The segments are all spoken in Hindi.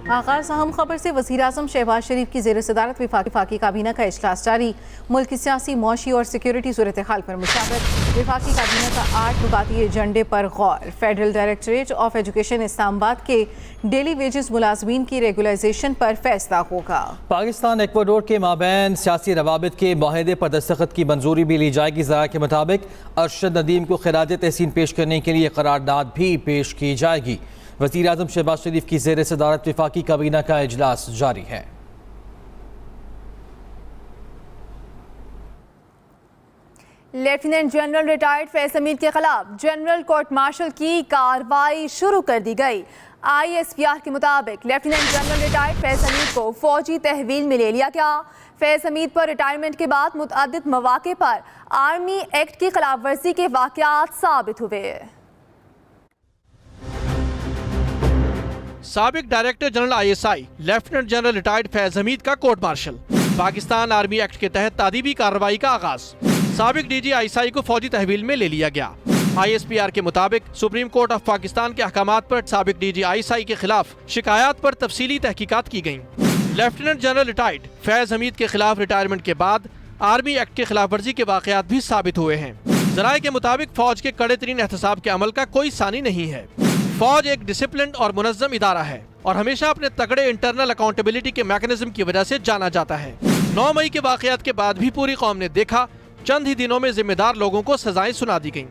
आगाज अहम खबर से वज़ीर-ए-आज़म शहबाज शरीफ की ज़ेर सदारत विफाकी काबीना का इजलास जारी। मुल्क की सियासी, मौशी और सिक्योरिटी सूरत हाल पर मुशावरत। विफाकी काबीना का 8 नुकाती एजेंडे पर गौर। Federal directorate of education Islamabad के डेली वेजेस मुलाजमीन की रेगुलाइजेशन पर फैसला होगा। पाकिस्तान एक्वाडोर के माबैन सियासी रवाबित के माहिदे पर दस्तखत की मंजूरी भी ली जाएगी। ज़राए के मुताबिक अरशद नदीम को खिराज तहसीन पेश करने के लिए करारदाद भी पेश की जाएगी। वज़ीर-ए-आज़म शहबाज शरीफ की ज़ेर सदारत विफाकी काबीना का इजलास जारी है। Lieutenant general retired Faiz Hamid के खिलाफ जनरल कोर्ट मार्शल की कार्रवाई शुरू कर दी गई। ISPR के मुताबिक lieutenant general retired Faiz Hamid को फौजी तहवील में ले लिया गया। फैज़ हमीद पर रिटायरमेंट के बाद मुतअद्दिद मौक़े पर आर्मी एक्ट की खिलाफ वर्जी के वाक़यात साबित हुए। साबिक director general ISI lieutenant general retired Faiz Hameed का court martial. Pakistan army act के तहत तादीबी कार्रवाई का आगाज। साबिक DG ISI को फौजी तहवील में ले लिया गया। ISPR के मुताबिक सुप्रीम कोर्ट ऑफ पाकिस्तान के अहकामात पर साबिक DG ISI के खिलाफ शिकायत पर तफसीली तहकीकात की गयी। Lieutenant general retired Faiz Hamid के खिलाफ रिटायरमेंट के बाद आर्मी एक्ट के खिलाफ वर्जी के वाक़यात भी साबित हुए हैं। ज़राए के मुताबिक फौज के कड़े तरीन एहतसाब के अमल का कोई सानी नहीं है। फौज एक डिसिप्लिन और मुनज़्ज़म इदारा है और हमेशा अपने तगड़े इंटरनल अकाउंटेबिलिटी के मैकेनिज्म की वजह से जाना जाता है। 9 मई के वाक़यात के बाद भी पूरी कौम ने देखा, चंद ही दिनों में जिम्मेदार लोगों को सजाएं सुना दी गईं।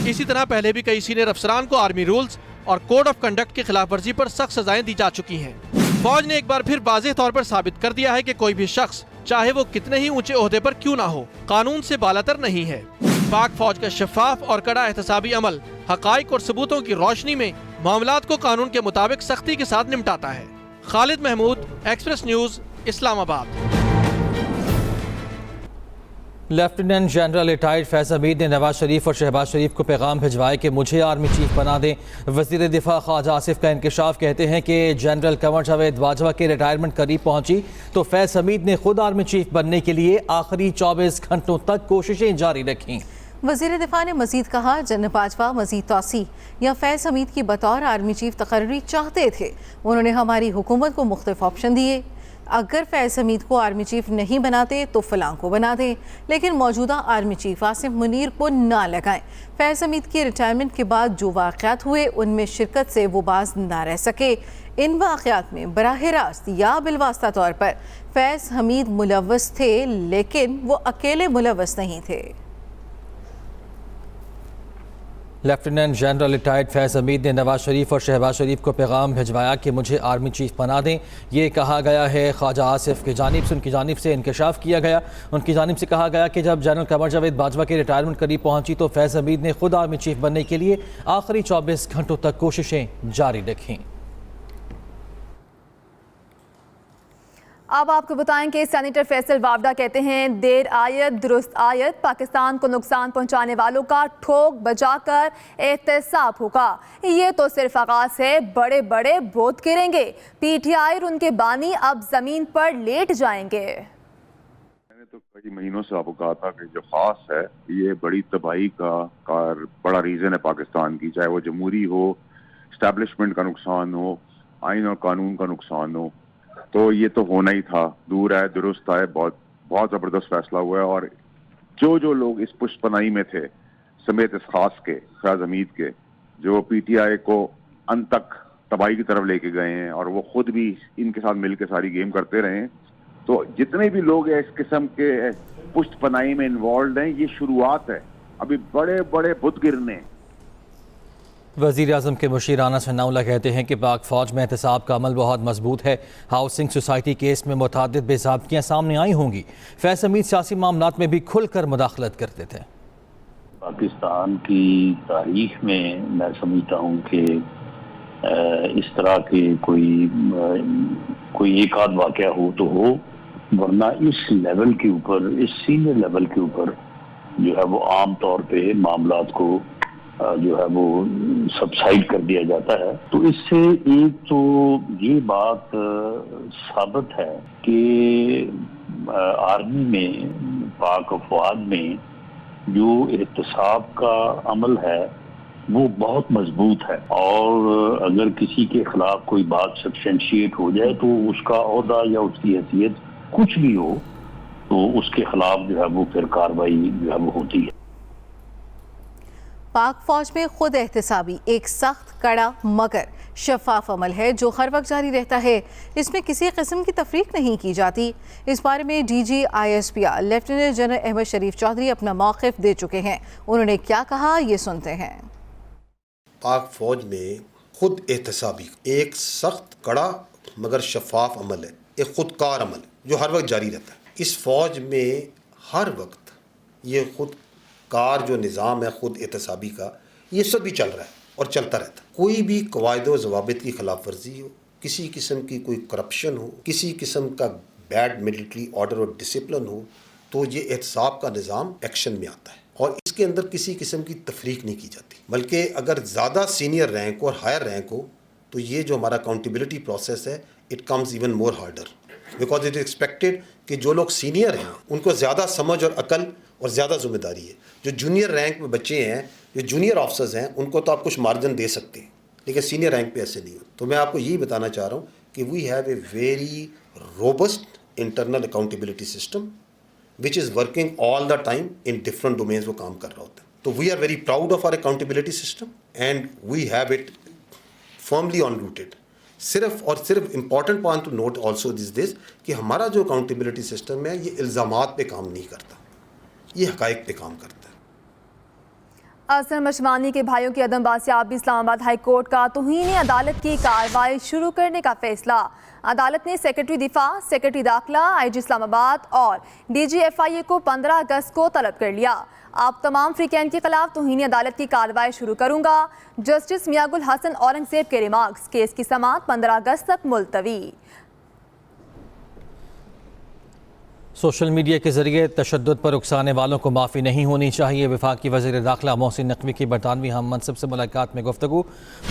इसी तरह पहले भी कई सीनियर अफसरान को आर्मी रूल्स और कोड ऑफ कंडक्ट की खिलाफ वर्जी पर सख्त सजाएं दी जा चुकी हैं। फौज ने एक बार फिर वाज़ेह तौर पर साबित कर दिया है कि कोई भी शख्स चाहे वो कितने ही ऊंचे ओहदे पर क्यों ना हो, कानून से बालातर नहीं है। पाक फौज का शफाफ और कड़ा एहतसाबी अमल हकाइक और सबूतों की रोशनी में मामलात को कानून के मुताबिक सख्ती के साथ निपटाता है। Khalid Mahmood, express news, Islamabad. Lieutenant general retired Faiz Hameed ने नवाज शरीफ और शहबाज शरीफ को पैगाम भिजवाया कि मुझे आर्मी चीफ बना दें। वज़ीर दिफा ख्वाजा आसिफ का इंकशाफ कहते हैं कि जनरल कंवर जावेद बाजवा के रिटायरमेंट करीब पहुंची तो फैज़ हमीद ने खुद आर्मी चीफ बनने के लिए आखिरी 24 घंटों तक कोशिशें जारी रखीं। वज़ीर दिफा ने मजीद कहा, जनरल बाजवा मजीद तोसी या फैज़ हमीद की बतौर आर्मी चीफ तकर्री चाहते थे। उन्होंने हमारी हुकूमत को मुख्तलिफ ऑप्शन दिए। अगर फैज़ हमीद को आर्मी चीफ नहीं बनाते तो फलां को बना दें, लेकिन मौजूदा आर्मी चीफ आसिफ मुनीर को ना लगाएं। फैज़ हमीद के रिटायरमेंट के बाद जो वाक़यात हुए उनमें शिरकत से वो बाज ना रह सके। इन वाक़यात में बराह रास्त या बिलवास्ता तौर पर फैज़ हमीद मुलव्वस थे, लेकिन वो अकेले मुलव्वस नहीं थे। Lieutenant general retired Faiz Hameed ने नवाज शरीफ और शहबाज शरीफ को पैगाम भिजवाया कि मुझे आर्मी चीफ बना दें। ये कहा गया है ख्वाजा आसिफ की जानिब से, उनकी जानिब से इंकशाफ किया गया। उनकी जानिब से कहा गया कि जब जनरल कंवर जावेद बाजवा की रिटायरमेंट करीब पहुंची तो फैज़ हमीद ने खुद आर्मी चीफ बनने के लिए आखिरी 24 घंटों तक कोशिशें जारी रखीं। अब आपको बताएं कि सेनेटर फैसल वावडा कहते हैं, देर आयत दुरुस्त आयत, पाकिस्तान को नुकसान पहुंचाने वालों का ठोक बजाकर एहतसाब होगा। ये तो सिर्फ आगाज है, बड़े बड़े बोध गिरेंगे। PTI और उनके बानी अब जमीन पर लेट जाएंगे। मैंने तो कई महीनों से आपको कहा था कि जो खास है ये बड़ी तबाही का बड़ा रीजन है पाकिस्तान की, चाहे वो जमहूरी हो, इस्टेब्लिशमेंट का नुकसान हो, आइन और कानून का नुकसान हो, तो ये तो होना ही था। दूर आए दुरुस्त आए, बहुत बहुत जबरदस्त फैसला हुआ है। और जो लोग इस पुष्पनाई में थे समेत इस खास के फैज़ हमीद के, जो PTI को अंत तक तबाही की तरफ लेके गए हैं और वो खुद भी इनके साथ मिलकर सारी गेम करते रहे हैं, तो जितने भी लोग हैं इस किस्म के पुष्पनाई में इन्वॉल्व हैं, ये शुरुआत है, अभी बड़े बड़े बुत गिरने। वज़ीर-ए-आज़म के मुशीर राना सनाउल्लाह कहते हैं कि पाक फ़ौज में एहतसाब का अमल बहुत मजबूत है। हाउसिंग सोसाइटी केस में मुतअद्दिद बेज़ाब्तियाँ सामने आई होंगी। फैज़ हमीद सियासी मामलात में भी खुलकर मुदाखलत करते थे। पाकिस्तान की तारीख में मैं समझता हूँ कि इस तरह के कोई एक आध वाक़या हो तो हो, वरना इस लेवल के ऊपर, इस सीनियर लेवल के ऊपर जो है वो आम तौर पे मामलात को जो है वो सबसाइड कर दिया जाता है। तो इससे एक तो ये बात साबित है कि आर्मी में, पाक अफवाज में जो एहतसाब का अमल है वो बहुत मजबूत है, और अगर किसी के खिलाफ कोई बात सब्सटेंशिएट हो जाए तो उसका ओहदा या उसकी हैसियत कुछ भी हो तो उसके खिलाफ जो है वो फिर कार्रवाई जो है वो होती है। पाक फौज में खुद एहतसाबी एक सख्त, कड़ा मगर शफाफ अमल है जो हर वक्त जारी रहता है। इसमें किसी किस्म की तफरीक नहीं की जाती। इस बारे में DG ISPR lieutenant general Ahmed Sharif Chaudhry अपना मौक़िफ़ दे चुके हैं। उन्होंने क्या कहा, ये सुनते हैं। पाक फौज में खुद एहतसाबी एक सख्त, कड़ा मगर शफाफ अमल है, एक खुदकार अमल जो हर वक्त जारी रहता है। इस फौज में हर वक्त ये खुदकार जो निज़ाम है खुद एहतसाबी का, ये सब भी चल रहा है और चलता रहता है। कोई भी कवायद व ज़वाबित की खिलाफ वर्जी हो, किसी किस्म की कोई करप्शन हो, किसी किस्म का बैड मिलिट्री ऑर्डर और डिसिप्लिन हो, तो ये एहतसाब का निज़ाम एक्शन में आता है और इसके अंदर किसी किस्म की तफरीक नहीं की जाती। बल्कि अगर ज़्यादा सीनियर रैंक और हायर रैंक हो तो ये जो हमारा अकाउंटेबिलिटी प्रोसेस है, it comes even more harder, because it is expected कि जो लोग सीनियर हैं उनको ज़्यादा समझ और अकल और ज़्यादा जिम्मेदारी है। जो जूनियर रैंक में बच्चे हैं, जो जूनियर ऑफिसर्स हैं, उनको तो आप कुछ मार्जिन दे सकते हैं, लेकिन सीनियर रैंक पे ऐसे नहीं हो। तो मैं आपको यही बताना चाह रहा हूँ कि we have a very robust internal accountability system which is working all the time in different domains वो काम कर रहा होता है। तो we are very proud of our accountability system and we have it firmly on rooted. सिर्फ और सिर्फ important point to note also this कि हमारा जो अकाउंटेबिलिटी सिस्टम है ये इल्ज़ामात पे काम नहीं करता, ये हक़ाइक़ पे काम करता है। असर मशवानी के भाइयों की अदम बासियाबी, इस्लामाबाद हाई कोर्ट का तौहीन अदालत की कार्रवाई शुरू करने का फैसला। अदालत ने सेक्रेटरी दिफा, सेक्रेटरी दाखिला, IG इस्लामाबाद और DG FIA को 15 अगस्त को तलब कर लिया। आप तमाम फ्रीकैन के खिलाफ तौहीन अदालत की कार्रवाई शुरू करूंगा। जस्टिस मियागुल हसन औरंगजेब के रिमार्क्स, केस की समाअत 15 अगस्त तक मुलतवी। सोशल मीडिया के जरिए तशद्दुद पर उकसाने वालों को माफ़ी नहीं होनी चाहिए। वफाकी वज़ीर दाखिला मोहसिन नकवी की बरतानवी हम मनसब से मुलाकात में गुफ्तगू।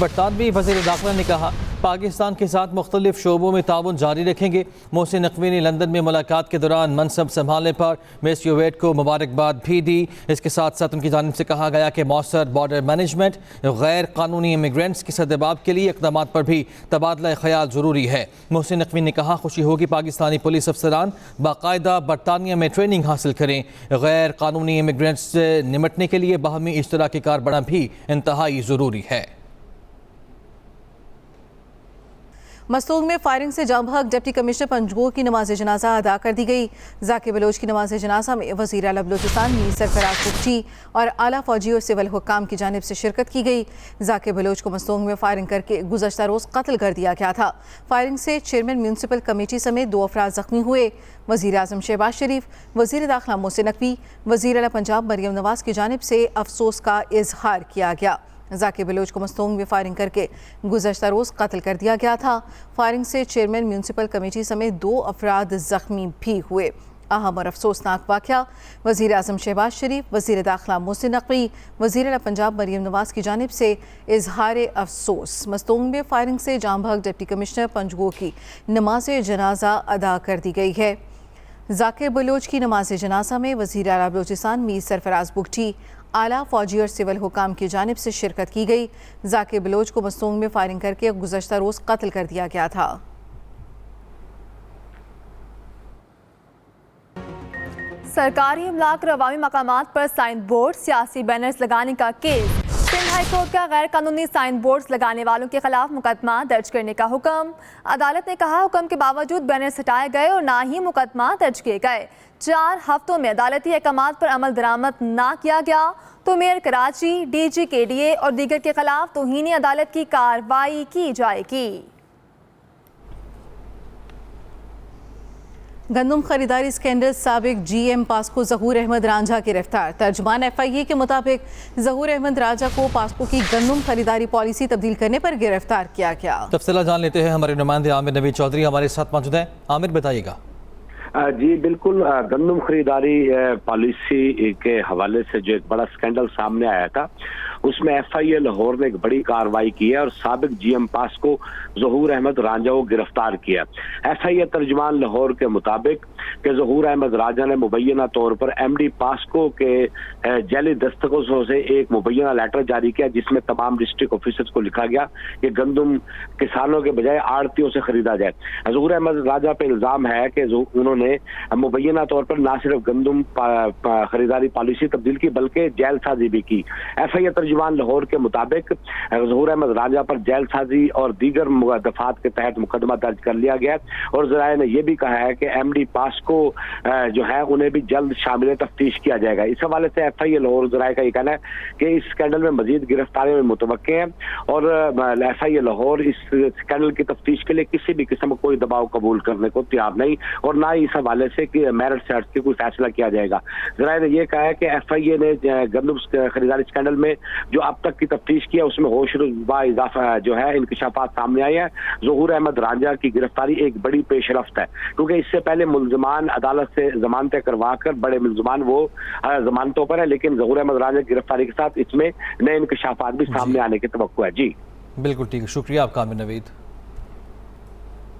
बरतानवी वज़ीर दाखिला ने कहा पाकिस्तान के साथ मुख्तलिफ शोबों में ताउन जारी रखेंगे। मोहसिन नकवी ने लंदन में मुलाकात के दौरान मनसब संभालने पर मिस यूवेट को मुबारकबाद भी दी। इसके साथ साथ उनकी जानिब से कहा गया कि मौसर बॉर्डर मैनेजमेंट, गैर कानूनी इमिग्रेंट्स की सद्दबाब के लिए इक़दाम पर भी तबादला ख्याल ज़रूरी है। मोहसिन नकवी ने कहा खुशी होगी पाकिस्तानी पुलिस अफसरान बाकायदा बरतानिया में ट्रेनिंग हासिल करें। गैर कानूनी इमिग्रेंट्स से निमटने के लिए बाहमी इश्तराकी कार बढ़ना भी इंतहाई ज़रूरी है। मस्तूंग में फायरिंग से जाँ बहक डिप्टी कमिश्नर पंजगोर की नमाज जनाजा अदा कर दी गई। जाकिर बलोच की नमाज जनाजा में वज़ीर आला बलोचिस्तान मीर सरफराज बुगटी और आला फौजी और सिविल हुक्काम की जानिब से शिरकत की गई। जाकिर बलोच को मस्तूंग में फायरिंग करके गुज़श्ता रोज़ कत्ल कर दिया गया था। फायरिंग से चेयरमैन म्यूनसिपल कमेटी समेत 2 अफराद ज़ख्मी हुए। वज़ीर आज़म शहबाज शरीफ, वज़ीर दाखिला मोहसिन नकवी, वज़ीर आला पंजाब मरियम नवाज़ की जानिब से अफसोस का इजहार किया गया। जाकिर बलोच को मस्तूंग में फायरिंग करके गुज़श्ता रोज़ कत्ल कर दिया गया था। फायरिंग से चेयरमैन म्यूनसिपल कमेटी समेत 2 अफराद ज़ख्मी भी हुए। अहम और अफसोसनाक वाक़या वज़ीर आज़म शहबाज शरीफ, वज़ीर दाखिला मोहसिन नकवी, वज़ीर आला पंजाब मरियम नवाज़ की जानिब से इजहार अफसोस। मस्तूंग में फायरिंग से जाँ बहक डिप्टी कमिश्नर पंजगोर की नमाज जनाजा अदा कर दी गई है। जाकिर बलोच की नमाज जनाजा में वज़ीर आला बलोचिस्तान मीर सरफराज बुगटी, आला फौजी और सिविल हुकाम की जानिब से शिरकत की गई। जाकिर बलोच को मस्तूंग में फायरिंग करके गुज़श्ता रोज़ कत्ल कर दिया गया था। सरकारी अमलाक और अवामी मकामात पर साइन बोर्ड, सियासी बैनर्स लगाने का केस। सिंध हाई कोर्ट का गैर कानूनी साइन बोर्ड्स लगाने वालों के खिलाफ मुकदमा दर्ज करने का हुक्म। अदालत ने कहा हुक्म के बावजूद बैनर्स हटाए गए और ना ही मुकदमा दर्ज किए गए। 4 हफ्तों में अदालती अहकामात पर अमल दरामद ना किया गया तो मेयर कराची, DG KDA और दीगर के खिलाफ तौहीन अदालत की कार्रवाई की जाएगी। गंदम खरीदारी स्कैंडल साबिक GM पास्को ज़हूर अहमद रांझा गिरफ्तार। तर्जुमान FIA के मुताबिक ज़हूर अहमद रांझा को पास्को की गंदम खरीदारी पॉलिसी तब्दील करने पर गिरफ्तार किया गया। तफसीला जान लेते हैं, हमारे नुमाइंदे आमिर नवीद चौधरी हमारे साथ मौजूद हैं। आमिर बताइएगा। जी बिल्कुल, गंदम खरीदारी पॉलिसी के हवाले से जो एक बड़ा स्कैंडल सामने आया था उसमें FIA लाहौर ने एक बड़ी कार्रवाई की है और साबिक GM पास्को ज़हूर अहमद रांझा को गिरफ्तार किया। FIA तर्जुमान लाहौर के मुताबिक कि ज़हूर अहमद रांझा ने मुबैना तौर पर MD पास्को के जाली दस्तखतों से एक मुबैना लेटर जारी किया जिसमें तमाम डिस्ट्रिक्ट ऑफिसर्स को लिखा गया कि गंदम किसानों के बजाय आड़तियों से खरीदा जाए। ज़हूर अहमद रांझा पे इल्जाम है कि उन्होंने मुबैना तौर पर न सिर्फ गंदम खरीदारी पॉलिसी तब्दील की बल्कि जेलसाजी भी की। FIA तर्जुमान लाहौर के मुताबिक ज़हूर अहमद रांझा पर जेलसाजी और दीगर दफात के तहत मुकदमा दर्ज कर लिया गया और ज़राए ने यह भी कहा है कि MD पास्को जो है उन्हें भी जल्द शामिल तफ्तीश किया जाएगा। इस हवाले से FIA लाहौर ज़राए का ये कहना है कि इस स्कैंडल में मजीद गिरफ्तारियों में मुतवक्के हैं और FIA लाहौर इस स्कैंडल की तफ्तीश के लिए किसी भी किस्म का कोई दबाव कबूल करने को तैयार नहीं और ना ही इस हवाले से कि मेरिट से हट के कोई फैसला किया जाएगा। ज़राए ने यह कहा है कि FIA ने गंदम खरीदारी स्कैंडल में जो अब तक की तफ्तीश किया उसमें होशरुबा इजाफा जो है इंकशाफात सामने आए हैं। ज़हूर अहमद रांझा की गिरफ्तारी एक बड़ी पेशरफ्त है क्योंकि इससे पहले मुल्ज़मान अदालत से जमानतें करवा कर बड़े मुल्ज़मान वो जमानतों पर है, लेकिन ज़हूर अहमद रांझा की गिरफ्तारी के साथ इसमें नए इंकशाफात भी सामने आने की तवक्को है। जी बिल्कुल ठीक है, शुक्रिया आपका आमिर नवीद।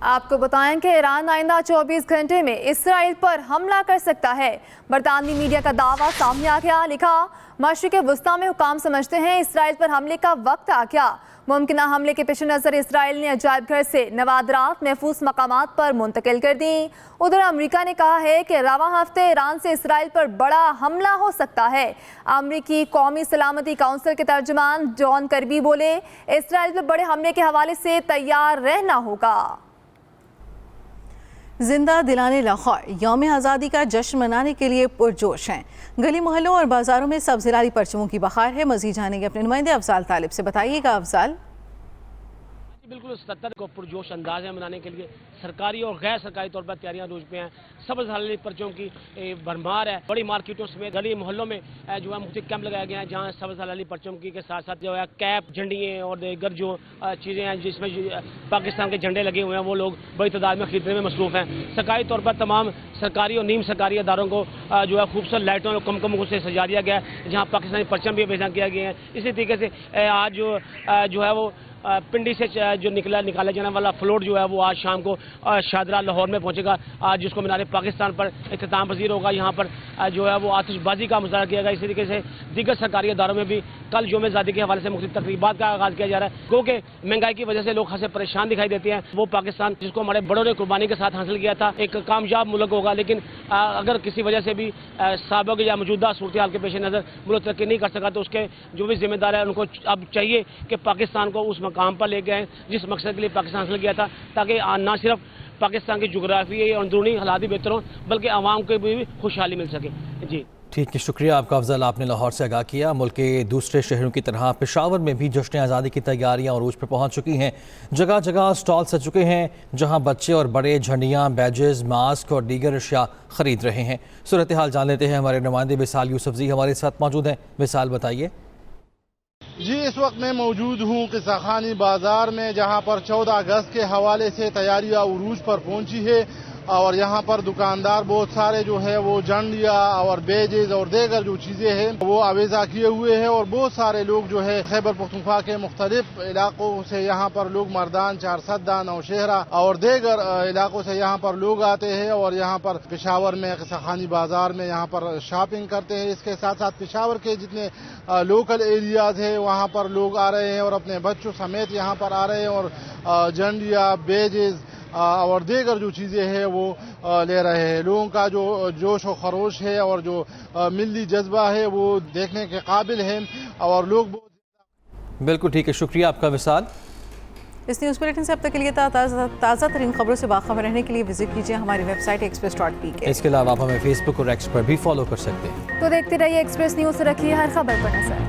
आपको बताएं कि ईरान आइंदा 24 घंटे में इसराइल पर हमला कर सकता है। बरतानवी मीडिया का दावा सामने आ गया। लिखा, मशरिक़ वस्ता में हुकाम समझते हैं इसराइल पर हमले का वक्त आ गया। मुमकिन हमले के पेश नज़र इसराइल ने अजायब घर से नवादरात महफूज मकामात पर मुंतकिल कर दी। उधर अमरीका ने कहा है कि रवां हफ्ते ईरान से इसराइल पर बड़ा हमला हो सकता है। अमरीकी कौमी सलामती काउंसिल के तर्जुमान जॉन करबी बोले, इसराइल पर बड़े हमले के हवाले से तैयार रहना होगा। जिंदा दिलाने लाहौर यौम आज़ादी का जश्न मनाने के लिए पुरजोश हैं। गली मोहल्लों और बाज़ारों में सब्ज़िलारी परचमों की बहार है। मज़ीद जानेंगे अपने नुमाइंदे अफजाल तालिब से। बताइएगा अफजाल। बिल्कुल 77 को पुरजोश अंदाज है मनाने के लिए सरकारी और गैर सरकारी तौर पर तैयारियां रोज पे हैं। सब्ज़ हलाली पर्चों की भरमार है। बड़ी मार्केटों में गली मोहल्लों में जो है मुख्तलिफ कैंप लगाया गया है जहां सब्ज़ हलाली पर्चों की के साथ साथ जो है कैप, झंडियाँ और दीगर जो चीज़ें हैं जिसमें पाकिस्तान के झंडे लगे हुए हैं वो लोग बड़ी तादाद में खरीदने में मसरूफ़ हैं। सरकारी तौर पर तमाम सरकारी और नीम सरकारी अदारों को जो है खूबसूरत लाइटों और कमकमों से सजा दिया गया है जहाँ पाकिस्तानी परचम भी पेश किया गया है। इसी तरीके से आज जो है वो पिंडी से जो निकाला जाने वाला फ्लोट जो है वो आज शाम को शादरा लाहौर में पहुंचेगा, आज जिसको मीनार पाकिस्तान पर इख्तिताम पजीर होगा। यहाँ पर जो है वो आतिशबाजी का मुजाहरा किया गया। इसी तरीके से दीगर सरकारी अदारों में भी कल यौम आज़ादी के हवाले से मुख्तलिफ तकरीबात का आगाज़ किया जा रहा है। क्योंकि महंगाई की वजह से लोग खासे परेशान दिखाई देते हैं। वो पाकिस्तान जिसको हमारे बड़ों ने कुर्बानी के साथ हासिल किया था एक कामयाब मुल्क होगा, लेकिन अगर किसी वजह से भी साबिक या मौजूदा सूरत हाल के पेश नज़र मुल्क तरक्की नहीं कर सका तो उसके जो भी जिम्मेदार है उनको अब चाहिए कि पाकिस्तान को उस मकाम पर ले गए जिस मकसद के लिए पाकिस्तान हासिल किया था, ताकि न सिर्फ पाकिस्तान की जोग्राफी और अंदरूनी हालात भी बेहतर हों बल्कि आवाम को भी खुशहाली मिल सके। जी ठीक है, शुक्रिया आपका अफजल, आपने लाहौर से आगाह किया। मुल्क के दूसरे शहरों की तरह पेशावर में भी जश्न आज़ादी की तैयारियां अरूज पर पहुंच चुकी हैं। जगह जगह स्टॉल सज चुके हैं जहां बच्चे और बड़े झंडियां, बैजेस, मास्क और दीगर अशिया खरीद रहे हैं। सूरत हाल जान लेते हैं, हमारे नुमाइंदे विसाल यूसुफजी हमारे साथ मौजूद हैं। विसाल बताइए। जी, इस वक्त मैं मौजूद हूँ किसाखानी बाजार में जहाँ पर 14 अगस्त के हवाले से तैयारियां उरूज पर पहुंची है और यहाँ पर दुकानदार बहुत सारे जो है वो झंडिया और बेजेज और दीगर जो चीज़ें हैं वो आवेजा किए हुए हैं और बहुत सारे लोग जो है खैबर पख्तूनख्वा के मुख्तलिफ इलाकों से यहाँ पर लोग मर्दान, चारसद्दा, नौशहरा और दीगर इलाकों से यहाँ पर लोग आते हैं और यहाँ पर पेशावर में किसाखानी बाजार में यहाँ पर शॉपिंग करते हैं। इसके साथ साथ पेशावर के जितने लोकल एरियाज है वहाँ पर लोग आ रहे हैं और अपने बच्चों समेत यहाँ पर आ रहे हैं और झंडिया, बेजेज और दीगर जो चीज़ें हैं वो ले रहे हैं। लोगों का जो जोश और खरोश है और जो मिली जज्बा है वो देखने के काबिल है और लोग बिल्कुल ठीक है, शुक्रिया आपका विसाल। इस न्यूज़ बुलेटिन से अब तक के लिए ताज़ा तरीन खबरों से बाखबर रहने के लिए विजिट कीजिए हमारी वेबसाइट express.pk। इसके अलावा आप हमें फेसबुक और एक्स पर भी फॉलो कर सकते हैं। तो देखते रहिए एक्सप्रेस न्यूज़, रखिए हर खबर पर नजर।